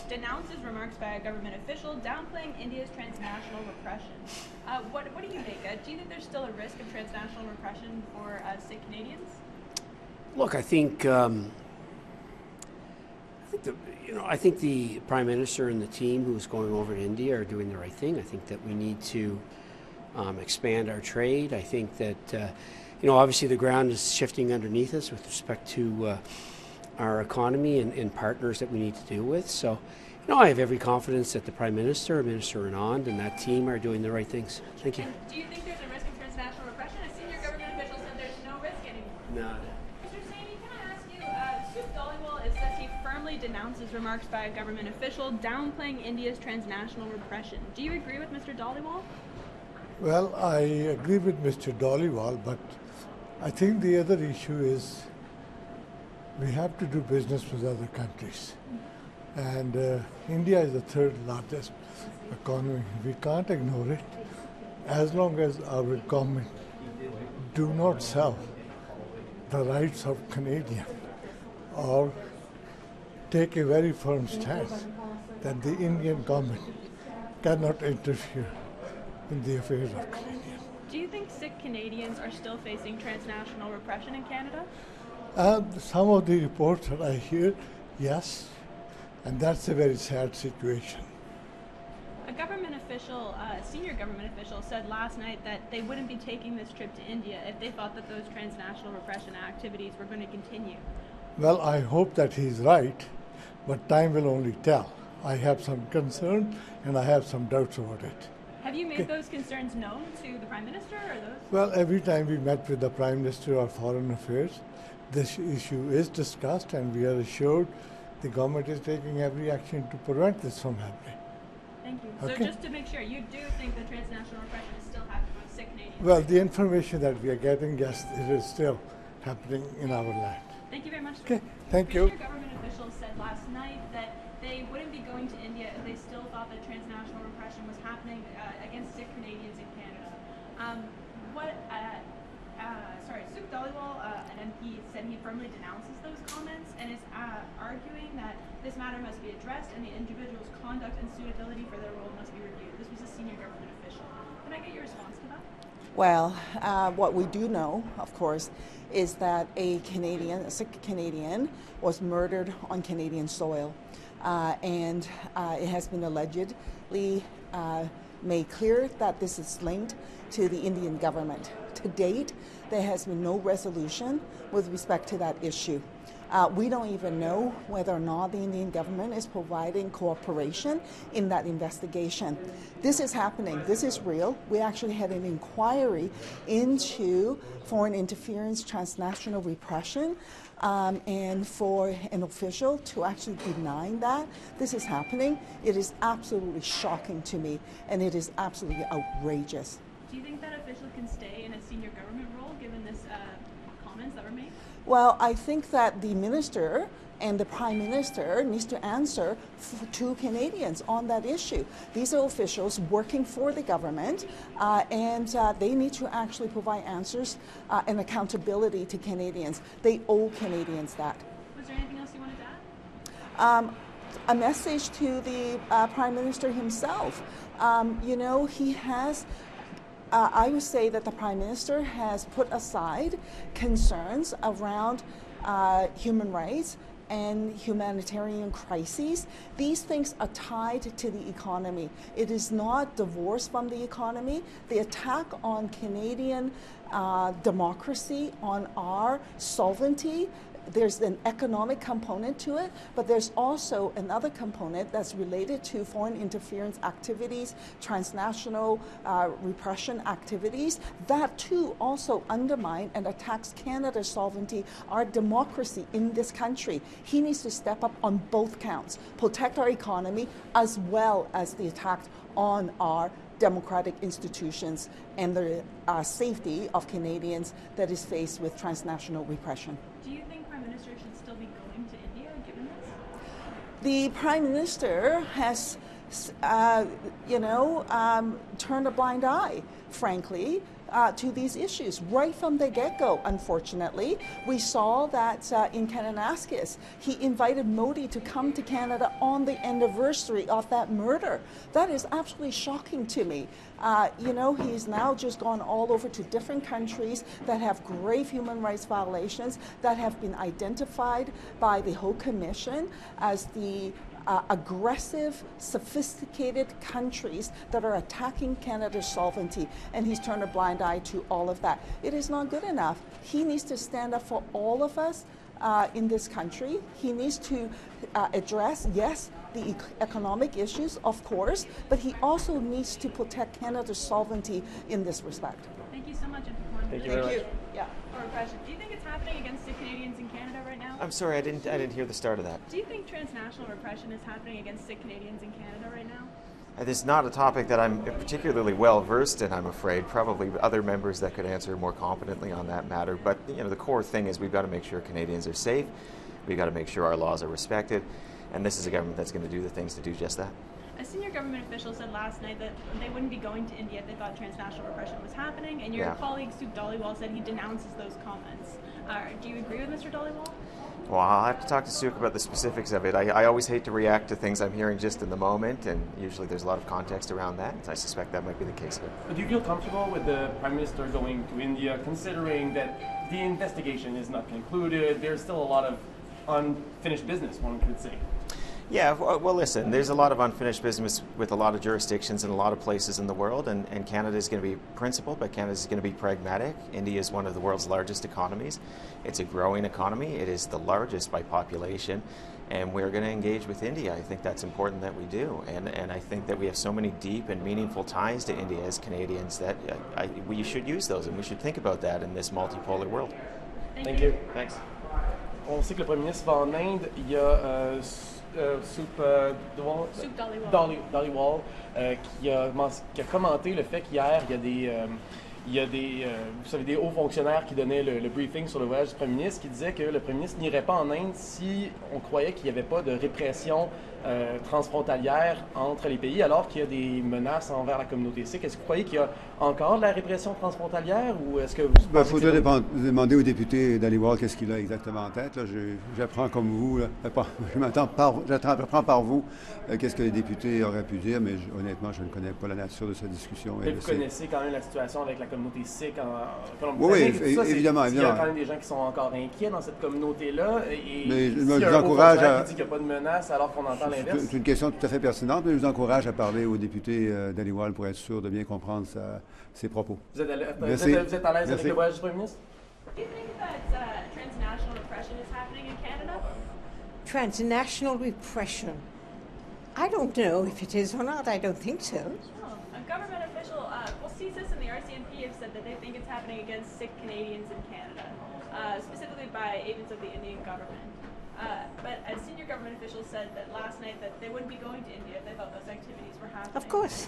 denounces remarks by a government official downplaying India's transnational repression. What do you make? Do you think there's still a risk of transnational repression for Sikh Canadians? Look, I think I think the Prime Minister and the team who's going over to India are doing the right thing. I think that we need to expand our trade. I think that obviously the ground is shifting underneath us with respect to our economy and partners that we need to deal with. So, I have every confidence that the Prime Minister, Minister Anand, and that team are doing the right things. Thank you. And do you think there's a risk of transnational repression? A senior government official said there's no risk anymore. No. Mr. Saini, can I ask you, Suk Dhaliwal says he firmly denounces remarks by a government official downplaying India's transnational repression. Do you agree with Mr. Dhaliwal? Well, I agree with Mr. Dhaliwal, but I think the other issue is we have to do business with other countries. And India is the third largest economy. We can't ignore it. As long as our government do not sell the rights of Canadians or take a very firm stance that the Indian government cannot interfere in the affairs of Canadians. Do you think Sikh Canadians are still facing transnational repression in Canada? Some of the reports that I hear, yes, and that's a very sad situation. A government official, a senior government official, said last night that they wouldn't be taking this trip to India if they thought that those transnational repression activities were going to continue. Well, I hope that he's right, but time will only tell. I have some concern and I have some doubts about it. Have you made those concerns known to the Prime Minister or those? Well, every time we met with the Prime Minister of Foreign Affairs, this issue is discussed and we are assured the government is taking every action to prevent this from happening. Thank you. Okay. So just to make sure, you do think that transnational repression is still happening with Sikh Canadians? Well, the information that we are getting, yes, it is still happening in our land. Thank you very much. Okay, thank you. Senior government officials said last night that they wouldn't be going to India if they still thought that transnational repression was happening against Sikh Canadians in Canada. Suk Dhaliwal, an MP, said he firmly denounces those comments and is arguing that this matter must be addressed and the individual's conduct and suitability for their role must be reviewed. This was a senior government official. Can I get your response to that? Well, what we do know, of course, is that a Sikh Canadian, was murdered on Canadian soil. And it has been allegedly made clear that this is linked to the Indian government. To date, there has been no resolution with respect to that issue. We don't even know whether or not the Indian government is providing cooperation in that investigation. This is happening. This is real. We actually had an inquiry into foreign interference, transnational repression, and for an official to actually deny that this is happening, it is absolutely shocking to me, and it is absolutely outrageous. Do you think that official can stay in a senior government role given this comments that were made? Well, I think that the minister and the Prime Minister needs to answer to Canadians on that issue. These are officials working for the government, and they need to actually provide answers and accountability to Canadians. They owe Canadians that. Was there anything else you wanted to add? A message to the Prime Minister himself. He has I would say that the Prime Minister has put aside concerns around human rights and humanitarian crises. These things are tied to the economy. It is not divorced from the economy. The attack on Canadian democracy, on our sovereignty, there's an economic component to it, but there's also another component that's related to foreign interference activities, transnational repression activities. That too also undermines and attacks Canada's sovereignty, our democracy in this country. He needs to step up on both counts, protect our economy as well as the attack on our democratic institutions and the safety of Canadians that is faced with transnational repression. Do you think Prime Minister should still be going to India given this? The Prime Minister has, turned a blind eye, frankly, to these issues right from the get-go. Unfortunately, we saw that in Kananaskis, he invited Modi to come to Canada on the anniversary of that murder. That is absolutely shocking to me. You know, he's now just gone all over to different countries that have grave human rights violations that have been identified by the Hague Commission as the aggressive, sophisticated countries that are attacking Canada's sovereignty, and he's turned a blind eye to all of that. It is not good enough. He needs to stand up for all of us in this country. He needs to address, yes, the economic issues, of course, but he also needs to protect Canada's sovereignty in this respect. Thank you so much, MP Kwan. Thank you very much. Yeah. For repression. Do you think it's happening against Sikh Canadians in Canada right now? I'm sorry, I didn't hear the start of that. Do you think transnational repression is happening against Sikh Canadians in Canada right now? This is not a topic that I'm particularly well versed in, I'm afraid. Probably other members that could answer more competently on that matter. But you know, the core thing is we've got to make sure Canadians are safe. We've got to make sure our laws are respected. And this is a government that's going to do the things to do just that. A senior government official said last night that they wouldn't be going to India if they thought transnational repression was happening, and your colleague Suk Dhaliwal said he denounces those comments. Do you agree with Mr. Dhaliwal? Well, I'll have to talk to Suk about the specifics of it. I always hate to react to things I'm hearing just in the moment, and usually there's a lot of context around that. I suspect that might be the case here. Do you feel comfortable with the Prime Minister going to India, considering that the investigation is not concluded? There's still a lot of unfinished business, one could say. Yeah, well, listen, there's a lot of unfinished business with a lot of jurisdictions in a lot of places in the world, and Canada is going to be principled, but Canada is going to be pragmatic. India is one of the world's largest economies. It's a growing economy. It is the largest by population, and we're going to engage with India. I think that's important that we do, and I think that we have so many deep and meaningful ties to India as Canadians that we should use those, and we should think about that in this multipolar world. Thank you. Thanks. On sait que le Premier ministre va en Inde. Il y a Suk Dhaliwal qui a commenté le fait qu'hier, il y a des hauts fonctionnaires qui donnaient le briefing sur le voyage du Premier ministre, qui disaient que le Premier ministre n'irait pas en Inde si on croyait qu'il n'y avait pas de répression transfrontalière entre les pays, alors qu'il y a des menaces envers la communauté sikh. Est-ce que vous croyez qu'il y a encore de la répression transfrontalière, ou est-ce que vous Il faudrait demander au député Dhaliwal qu'est-ce qu'il a exactement en tête. J'apprends comme vous, j'apprends par vous qu'est-ce que les députés auraient pu dire, mais honnêtement, je ne connais pas la nature de cette discussion. Mais vous connaissez quand même la situation avec la communauté sikh en Colombie. Oui, évidemment. Il y a quand même des gens qui sont encore inquiets dans cette communauté-là, et mais s'il y a un encourage qui dit qu'il n'y a pas de menace alors qu'on entend l'inverse. C'est une question tout à fait pertinente, mais je vous encourage à parler au député Dhaliwal pour être sûr de bien comprendre ses propos. Vous êtes à l'aise avec le voyage du Premier ministre? Do you think that transnational repression is happening in Canada? Transnational repression? I don't know if it is or not. I don't think so. Oh, a government official, CSIS and the RCMP have said that they think it's happening against Sikh Canadians in Canada, specifically by agents of the Indian government. But a senior government official said that last night that they wouldn't be going to India if they thought those activities were happening. Of course.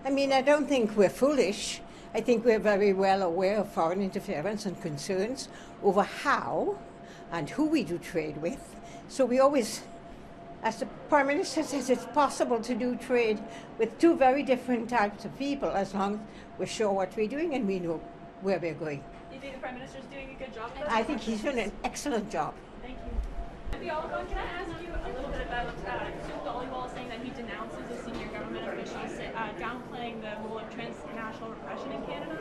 I mean, I don't think we're foolish. I think we're very well aware of foreign interference and concerns over how and who we do trade with. So we always, as the Prime Minister says, it's possible to do trade with two very different types of people as long as we're sure what we're doing and we know where we're going. Do you think the Prime Minister's doing a good job of that? I think he's doing an excellent job. Thank you. MP Oliphant, can I ask you a little bit about Suk Dhaliwal saying that he denounces a senior government official downplaying the role of transnational repression in Canada?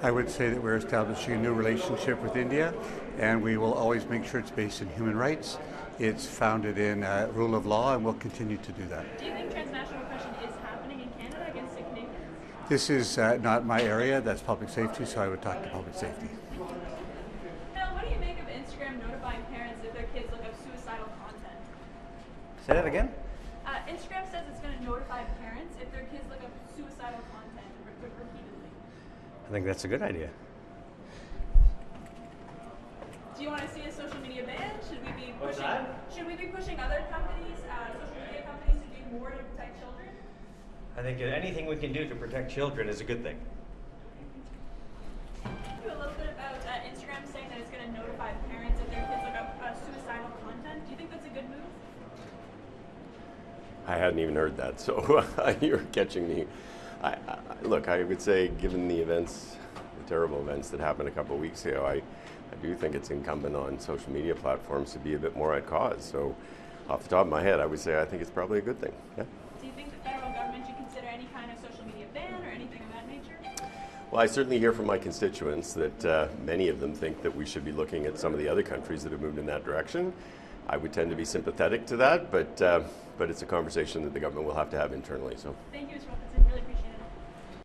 I would say that we're establishing a new relationship with India, and we will always make sure it's based in human rights. It's founded in rule of law, and we'll continue to do that. Do you think transnational repression is happening in Canada against Sikh Canadians? This is not my area. That's public safety, so I would talk to public safety. Now, what do you make of Instagram notifying parents if their kids look up suicidal content? Say that again? Instagram says it's going to notify parents if their kids look up suicidal content repeatedly. I think that's a good idea. Do you want to see a social media ban? Should we be pushing other companies, social media companies, to do more to protect children? I think anything we can do to protect children is a good thing. A little bit about Instagram saying that it's going to notify parents if their kids look up suicidal content. Do you think that's a good move? I hadn't even heard that, so you're catching me. Look, I would say, given the events terrible events that happened a couple of weeks ago, I do think it's incumbent on social media platforms to be a bit more at cause. So off the top of my head, I would say I think it's probably a good thing. Yeah. Do you think the federal government should consider any kind of social media ban or anything of that nature? Well, I certainly hear from my constituents that many of them think that we should be looking at some of the other countries that have moved in that direction. I would tend to be sympathetic to that, but it's a conversation that the government will have to have internally. So. Thank you, Mr. Wilkins.